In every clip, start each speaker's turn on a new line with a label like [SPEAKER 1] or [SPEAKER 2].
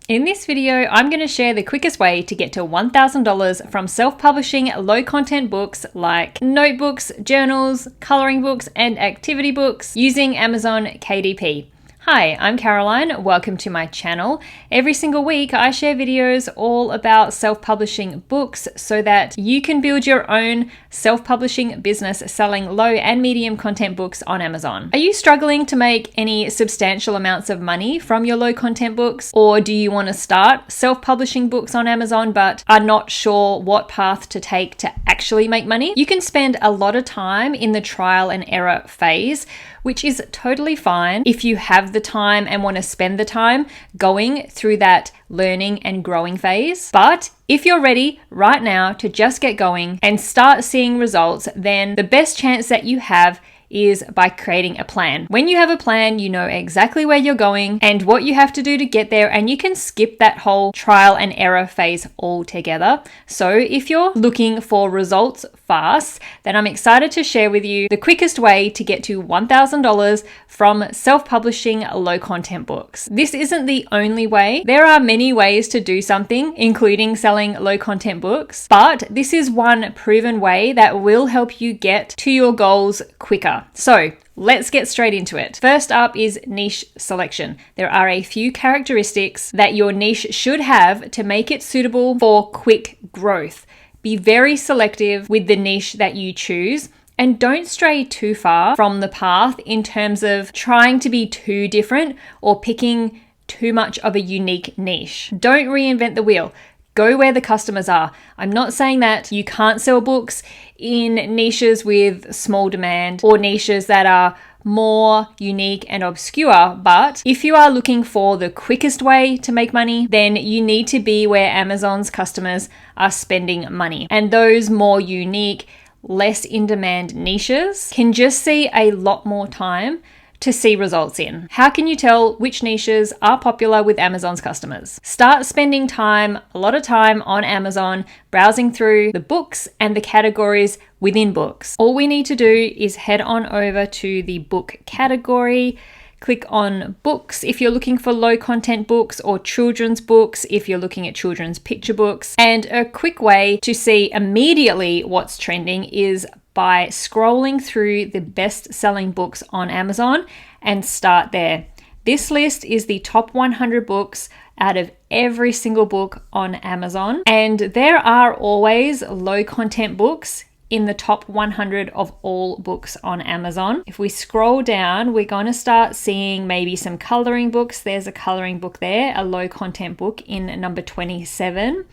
[SPEAKER 1] In this video, I'm going to share the quickest way to get to $1,000 from self-publishing low-content books like notebooks, journals, coloring books, and activity books using Amazon KDP. Hi, I'm Caroline. Welcome to my channel. Every single week, I share videos all about self-publishing books so that you can build your own self-publishing business selling low and medium content books on Amazon. Are you struggling to make any substantial amounts of money from your low content books? Or do you want to start self-publishing books on Amazon but are not sure what path to take to actually make money? You can spend a lot of time in the trial and error phase, which is totally fine if you have the time and want to spend the time going through that learning and growing phase. But if you're ready right now to just get going and start seeing results, then the best chance that you have is by creating a plan. When you have a plan, you know exactly where you're going and what you have to do to get there, and you can skip that whole trial and error phase altogether. So if you're looking for results fast, then I'm excited to share with you the quickest way to get to $1,000 from self-publishing low content books. This isn't the only way. There are many ways to do something, including selling low content books, but this is one proven way that will help you get to your goals quicker. So let's get straight into it. First up is niche selection. There are a few characteristics that your niche should have to make it suitable for quick growth. Be very selective with the niche that you choose and don't stray too far from the path in terms of trying to be too different or picking too much of a unique niche. Don't reinvent the wheel. Go where the customers are. I'm not saying that you can't sell books in niches with small demand or niches that are more unique and obscure, but if you are looking for the quickest way to make money, then you need to be where Amazon's customers are spending money. And those more unique, less in-demand niches can just see a lot more time to see results in. How can you tell which niches are popular with Amazon's customers? Start spending time, a lot of time on Amazon, browsing through the books and the categories within books. All we need to do is head on over to the book category, click on books if you're looking for low content books, or children's books if you're looking at children's picture books. And a quick way to see immediately what's trending is by scrolling through the best-selling books on Amazon and start there. This list is the top 100 books out of every single book on Amazon, and there are always low content books in the top 100 of all books on Amazon. If we scroll down, we're going to start seeing maybe some coloring books. There's a coloring book there, a low content book in number 27.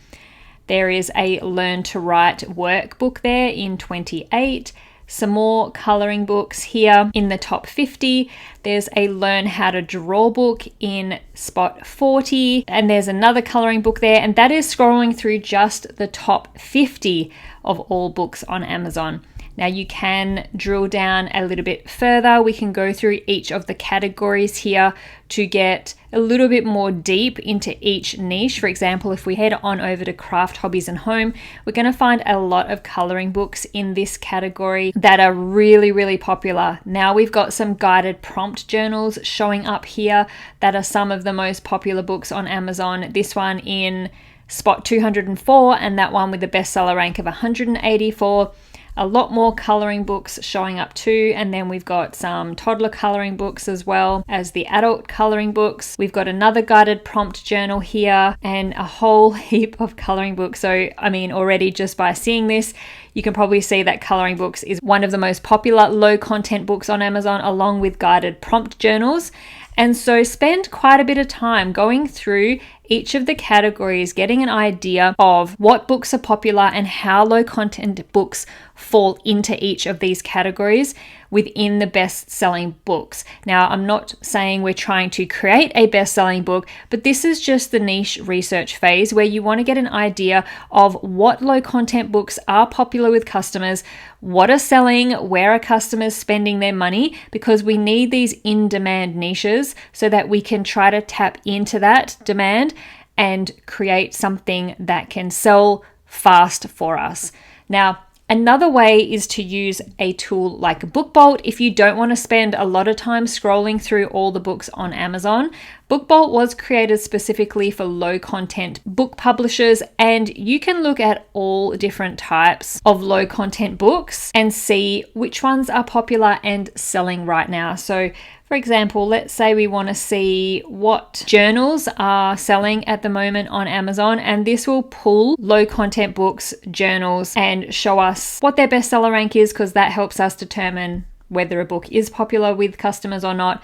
[SPEAKER 1] There is a Learn to Write workbook there in 28. Some more coloring books here in the top 50. There's a Learn How to Draw book in spot 40. And there's another coloring book there. And that is scrolling through just the top 50 of all books on Amazon. Now you can drill down a little bit further. We can go through each of the categories here to get a little bit more deep into each niche. For example, if we head on over to craft, hobbies and home, we're going to find a lot of coloring books in this category that are really, really popular. Now we've got some guided prompt journals showing up here that are some of the most popular books on Amazon. This one in spot 204 and that one with the bestseller rank of 184. A lot more coloring books showing up too, and then we've got some toddler coloring books as well as the adult coloring books. We've got another guided prompt journal here and a whole heap of coloring books. So I mean, already just by seeing this, you can probably see that coloring books is one of the most popular low content books on Amazon, along with guided prompt journals. And so spend quite a bit of time going through each of the categories, getting an idea of what books are popular and how low content books fall into each of these categories within the best-selling books. Now, I'm not saying we're trying to create a best-selling book, but this is just the niche research phase where you want to get an idea of what low content books are popular with customers, what are selling, where are customers spending their money, because we need these in-demand niches so that we can try to tap into that demand and create something that can sell fast for us. Now, another way is to use a tool like BookBolt if you don't want to spend a lot of time scrolling through all the books on Amazon, BookBolt was created specifically for low content book publishers, and you can look at all different types of low content books and see which ones are popular and selling right now. So for example, let's say we want to see what journals are selling at the moment on Amazon, and this will pull low content books, journals, and show us what their bestseller rank is, because that helps us determine whether a book is popular with customers or not.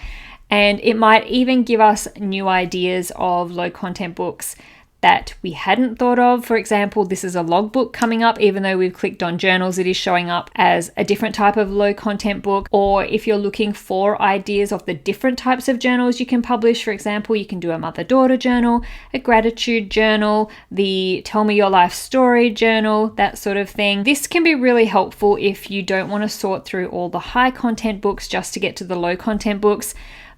[SPEAKER 1] And it might even give us new ideas of low content books that we hadn't thought of. For example, this is a logbook coming up. Even though we've clicked on journals, it is showing up as a different type of low content book. Or if you're looking for ideas of the different types of journals you can publish, for example, you can do a mother-daughter journal, a gratitude journal, the tell me your life story journal, that sort of thing. This can be really helpful if you don't want to sort through all the high content books just to get to the low content books.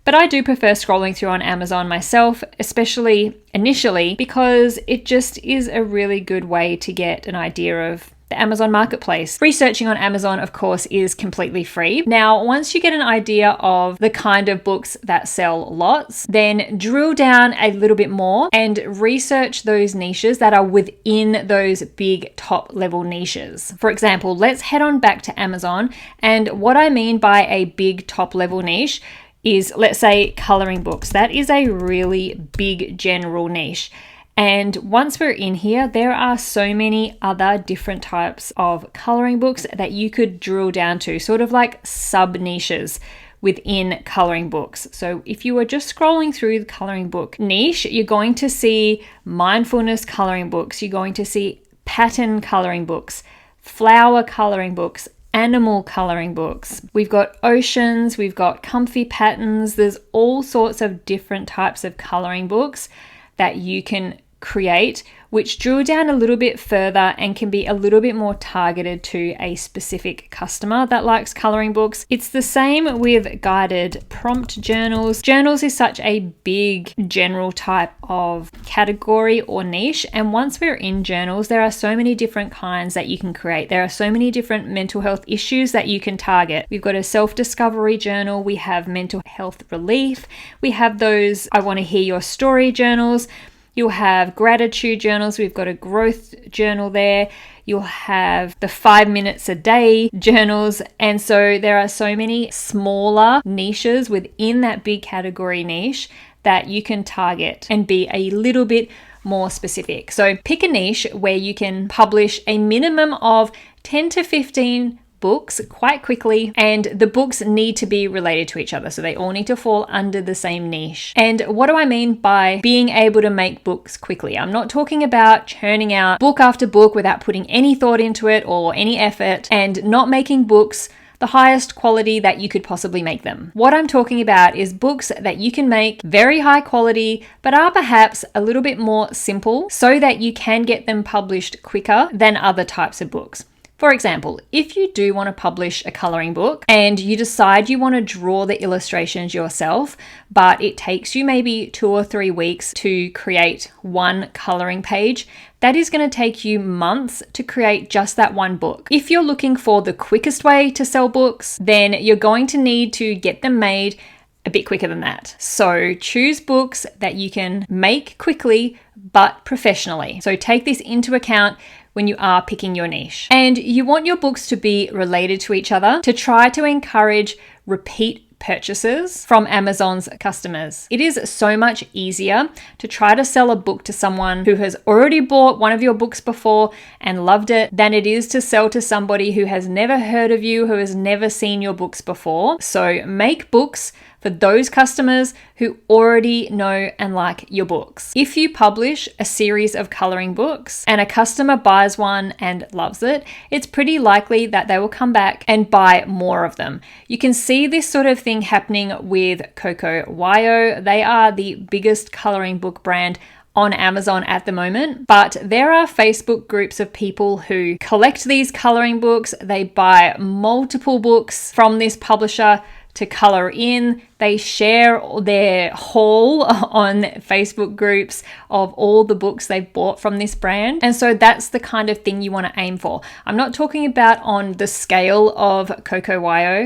[SPEAKER 1] But I do prefer scrolling through on Amazon myself, especially initially, because it just is a really good way to get an idea of the Amazon marketplace. Researching on Amazon, of course, is completely free. Now, once you get an idea of the kind of books that sell lots, then drill down a little bit more and research those niches that are within those big top level niches. For example, let's head on back to Amazon. And what I mean by a big top level niche is, let's say, coloring books. That is a really big general niche. And once we're in here, there are so many other different types of coloring books that you could drill down to, sort of like sub niches within coloring books. So if you were just scrolling through the coloring book niche, you're going to see mindfulness coloring books, you're going to see pattern coloring books, flower coloring books, animal coloring books. We've got oceans, we've got comfy patterns. There's all sorts of different types of coloring books that you can create, which drill down a little bit further and can be a little bit more targeted to a specific customer that likes coloring books. It's the same with guided prompt journals. Journals is such a big general type of category or niche, and once we're in journals, there are so many different kinds that you can create. There are so many different mental health issues that you can target. We've got a self-discovery journal, we have mental health relief, we have those I want to hear your story journals. You'll have gratitude journals. We've got a growth journal there. You'll have the 5 minutes a day journals. And so there are so many smaller niches within that big category niche that you can target and be a little bit more specific. So pick a niche where you can publish a minimum of 10 to 15 books quite quickly, and the books need to be related to each other, so they all need to fall under the same niche. And what do I mean by being able to make books quickly? I'm not talking about churning out book after book without putting any thought into it or any effort, and not making books the highest quality that you could possibly make them. What I'm talking about is books that you can make very high quality, but are perhaps a little bit more simple, so that you can get them published quicker than other types of books. For example, if you do want to publish a coloring book and you decide you want to draw the illustrations yourself, but it takes you maybe 2 or 3 weeks to create one coloring page, that is going to take you months to create just that one book. If you're looking for the quickest way to sell books, then you're going to need to get them made a bit quicker than that. So choose books that you can make quickly but professionally. So take this into account when you are picking your niche. And you want your books to be related to each other to try to encourage repeat purchases from Amazon's customers. It is so much easier to try to sell a book to someone who has already bought one of your books before and loved it than it is to sell to somebody who has never heard of you, who has never seen your books before. So make books for those customers who already know and like your books. If you publish a series of coloring books and a customer buys one and loves it, it's pretty likely that they will come back and buy more of them. You can see this sort of thing happening with Coco Wyo. They are the biggest coloring book brand on Amazon at the moment, but there are Facebook groups of people who collect these coloring books. They buy multiple books from this publisher to color in, They share their haul on Facebook groups of all the books they've bought from this brand. And so that's the kind of thing you want to aim for. I'm not talking about on the scale of Coco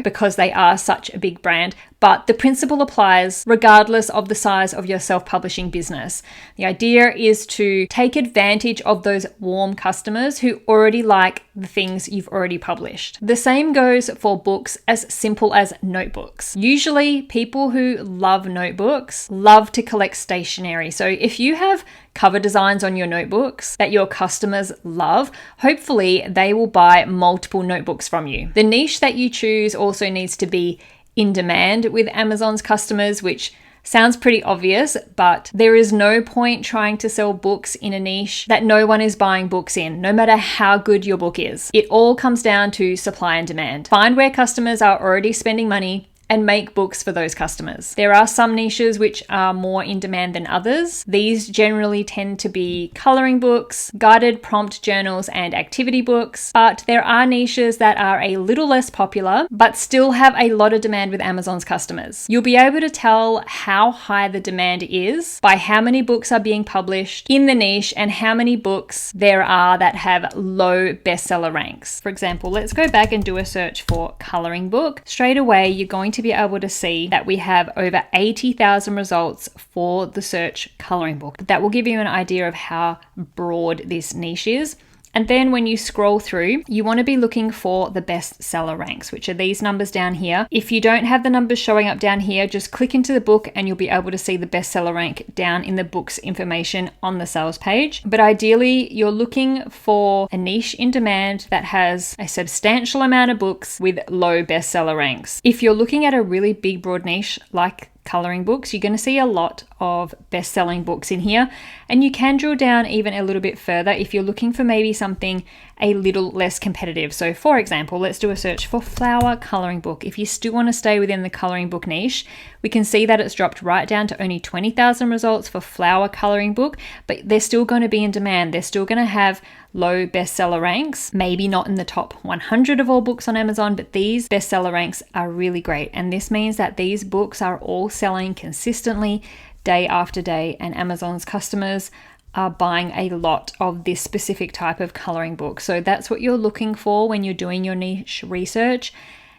[SPEAKER 1] because they are such a big brand, but the principle applies regardless of the size of your self-publishing business. The idea is to take advantage of those warm customers who already like the things you've already published. The same goes for books as simple as notebooks. Usually people who love notebooks love to collect stationery. So if you have cover designs on your notebooks that your customers love, hopefully they will buy multiple notebooks from you. The niche that you choose also needs to be in demand with Amazon's customers, which sounds pretty obvious, but there is no point trying to sell books in a niche that no one is buying books in, no matter how good your book is. It all comes down to supply and demand. Find where customers are already spending money and make books for those customers. There are some niches which are more in demand than others. These generally tend to be coloring books, guided prompt journals, and activity books. But there are niches that are a little less popular, but still have a lot of demand with Amazon's customers. You'll be able to tell how high the demand is by how many books are being published in the niche and how many books there are that have low bestseller ranks. For example, let's go back and do a search for coloring book. Straight away, you're going to be able to see that we have over 80,000 results for the search coloring book. That will give you an idea of how broad this niche is. And then when you scroll through, you want to be looking for the bestseller ranks, which are these numbers down here. If you don't have the numbers showing up down here, just click into the book and you'll be able to see the bestseller rank down in the book's information on the sales page. But ideally, you're looking for a niche in demand that has a substantial amount of books with low bestseller ranks. If you're looking at a really big, broad niche like coloring books, you're going to see a lot of best-selling books in here, and you can drill down even a little bit further if you're looking for maybe something a little less competitive. So for example, let's do a search for flower coloring book. If you still want to stay within the coloring book niche, we can see that it's dropped right down to only 20,000 results for flower coloring book, but they're still going to be in demand. They're still going to have low bestseller ranks, maybe not in the top 100 of all books on Amazon, but these bestseller ranks are really great. And this means that these books are all selling consistently day after day, and Amazon's customers are buying a lot of this specific type of coloring book. So that's what you're looking for when you're doing your niche research.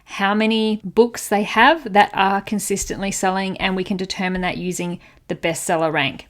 [SPEAKER 1] How many books they have that are consistently selling, and we can determine that using the bestseller rank.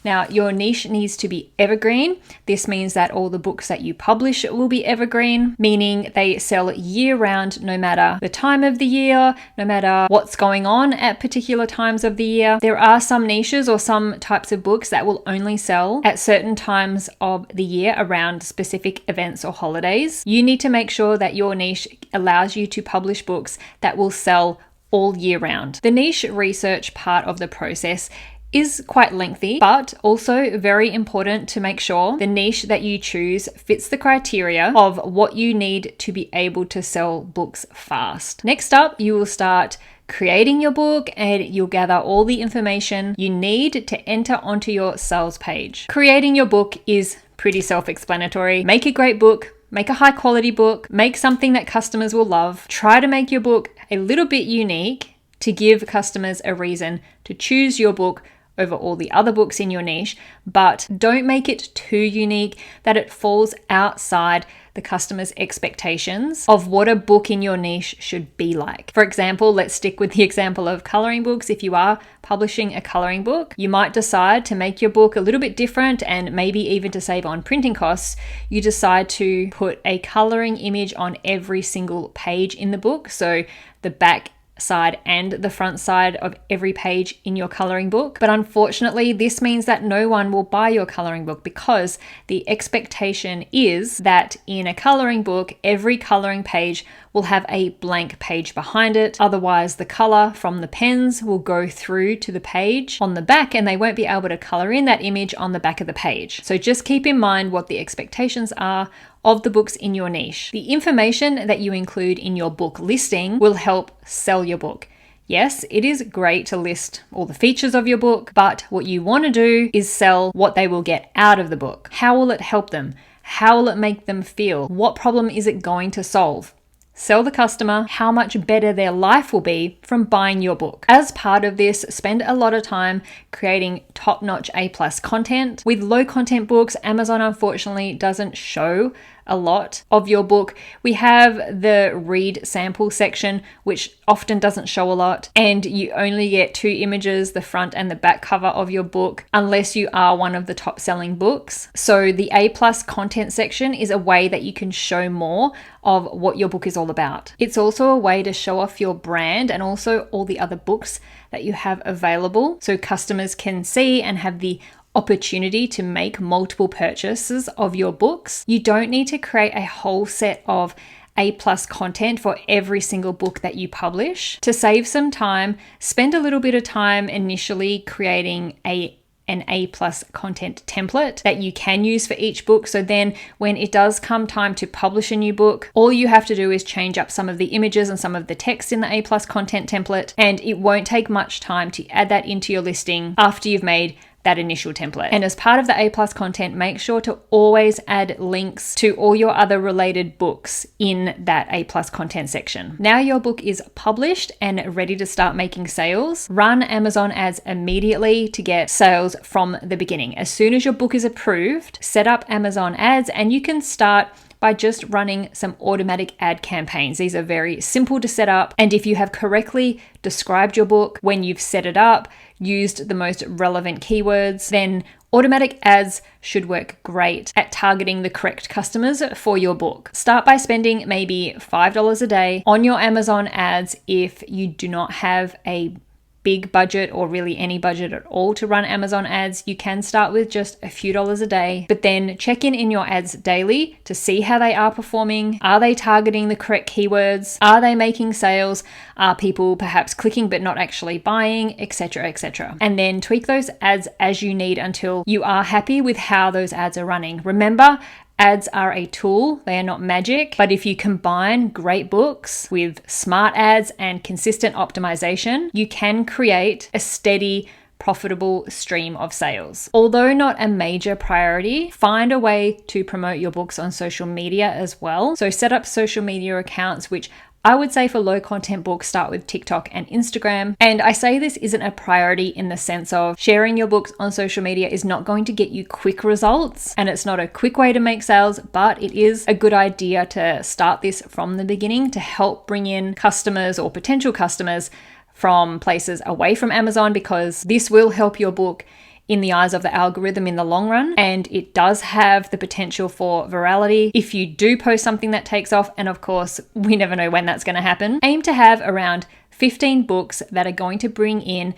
[SPEAKER 1] Now, your niche needs to be evergreen. This means that all the books that you publish will be evergreen, meaning they sell year round, no matter the time of the year, no matter what's going on at particular times of the year. There are some niches or some types of books that will only sell at certain times of the year around specific events or holidays. You need to make sure that your niche allows you to publish books that will sell all year round. The niche research part of the process is quite lengthy, but also very important to make sure the niche that you choose fits the criteria of what you need to be able to sell books fast. Next up, you will start creating your book and you'll gather all the information you need to enter onto your sales page. Creating your book is pretty self-explanatory. Make a great book. Make a high quality book. Make something that customers will love. Try to make your book a little bit unique to give customers a reason to choose your book over all the other books in your niche, but don't make it too unique that it falls outside the customer's expectations of what a book in your niche should be like. For example, let's stick with the example of coloring books. If you are publishing a coloring book, you might decide to make your book a little bit different, and maybe even to save on printing costs, you decide to put a coloring image on every single page in the book. So the back side and the front side of every page in your coloring book. But unfortunately, this means that no one will buy your coloring book, because the expectation is that in a coloring book, every coloring page will have a blank page behind it. Otherwise, the color from the pens will go through to the page on the back, and they won't be able to color in that image on the back of the page. So just keep in mind what the expectations are of the books in your niche. The information that you include in your book listing will help sell your book. Yes, it is great to list all the features of your book, but what you want to do is sell what they will get out of the book. How will it help them? How will it make them feel? What problem is it going to solve? sell the customer how much better their life will be from buying your book. As part of this, spend a lot of time creating top-notch A+ content. With low content books, Amazon unfortunately doesn't show a lot of your book. We have the read sample section, which often doesn't show a lot, and you only get 2 images, the front and the back cover of your book, unless you are one of the top selling books. So the A+ content section is a way that you can show more of what your book is all about. It's also a way to show off your brand and also all the other books that you have available, so customers can see and have the opportunity to make multiple purchases of your books. You don't need to create a whole set of A+ content for every single book that you publish. To save some time, spend a little bit of time initially creating an A+ content template that you can use for each book. So then when it does come time to publish a new book, all you have to do is change up some of the images and some of the text in the A+ content template, and it won't take much time to add that into your listing after you've made that initial template. And as part of the A+ content, make sure to always add links to all your other related books in that A+ content section. Now your book is published and ready to start making sales. Run Amazon ads immediately to get sales from the beginning. As soon as your book is approved, set up Amazon ads, and you can start by just running some automatic ad campaigns. These are very simple to set up, and if you have correctly described your book when you've set it up, used the most relevant keywords, then automatic ads should work great at targeting the correct customers for your book. Start by spending maybe $5 a day on your Amazon ads if you do not have a big budget or really any budget at all to run Amazon ads. You can start with just a few dollars a day, but then check in your ads daily to see how they are performing. Are they targeting the correct keywords? Are they making sales? Are people perhaps clicking but not actually buying, etc., etc.? And then tweak those ads as you need until you are happy with how those ads are running. Remember, ads are a tool, they are not magic, but if you combine great books with smart ads and consistent optimization, you can create a steady, profitable stream of sales. Although not a major priority, find a way to promote your books on social media as well. So set up social media accounts, which I would say for low content books, start with TikTok and Instagram. And I say this isn't a priority in the sense of sharing your books on social media is not going to get you quick results, and it's not a quick way to make sales, but it is a good idea to start this from the beginning to help bring in customers or potential customers from places away from Amazon, because this will help your book in the eyes of the algorithm in the long run, and it does have the potential for virality if you do post something that takes off. And of course, we never know when that's going to happen. Aim to have around 15 books that are going to bring in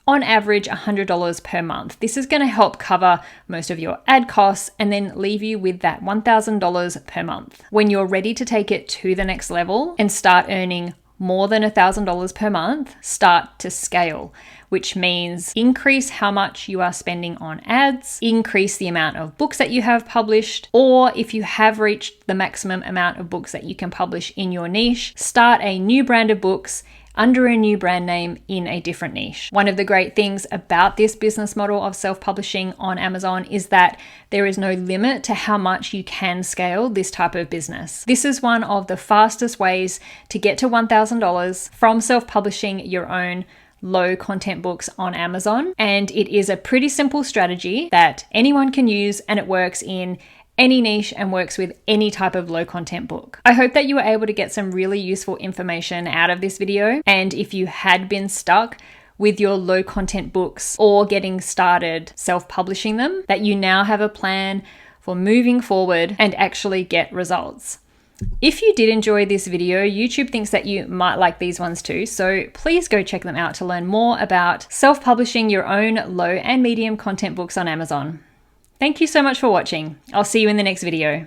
[SPEAKER 1] on average $100 per month. This is going to help cover most of your ad costs and then leave you with that $1,000 per month. When you're ready to take it to the next level and start earning more than $1,000 per month, start to scale, which means increase how much you are spending on ads, increase the amount of books that you have published, or if you have reached the maximum amount of books that you can publish in your niche, start a new brand of books under a new brand name in a different niche. One of the great things about this business model of self-publishing on Amazon is that there is no limit to how much you can scale this type of business. This is one of the fastest ways to get to $1,000 from self-publishing your own low content books on Amazon. And it is a pretty simple strategy that anyone can use, and it works in any niche and works with any type of low content book. I hope that you were able to get some really useful information out of this video. And if you had been stuck with your low content books or getting started self-publishing them, that you now have a plan for moving forward and actually get results. If you did enjoy this video, YouTube thinks that you might like these ones too, so please go check them out to learn more about self-publishing your own low and medium content books on Amazon. Thank you so much for watching. I'll see you in the next video.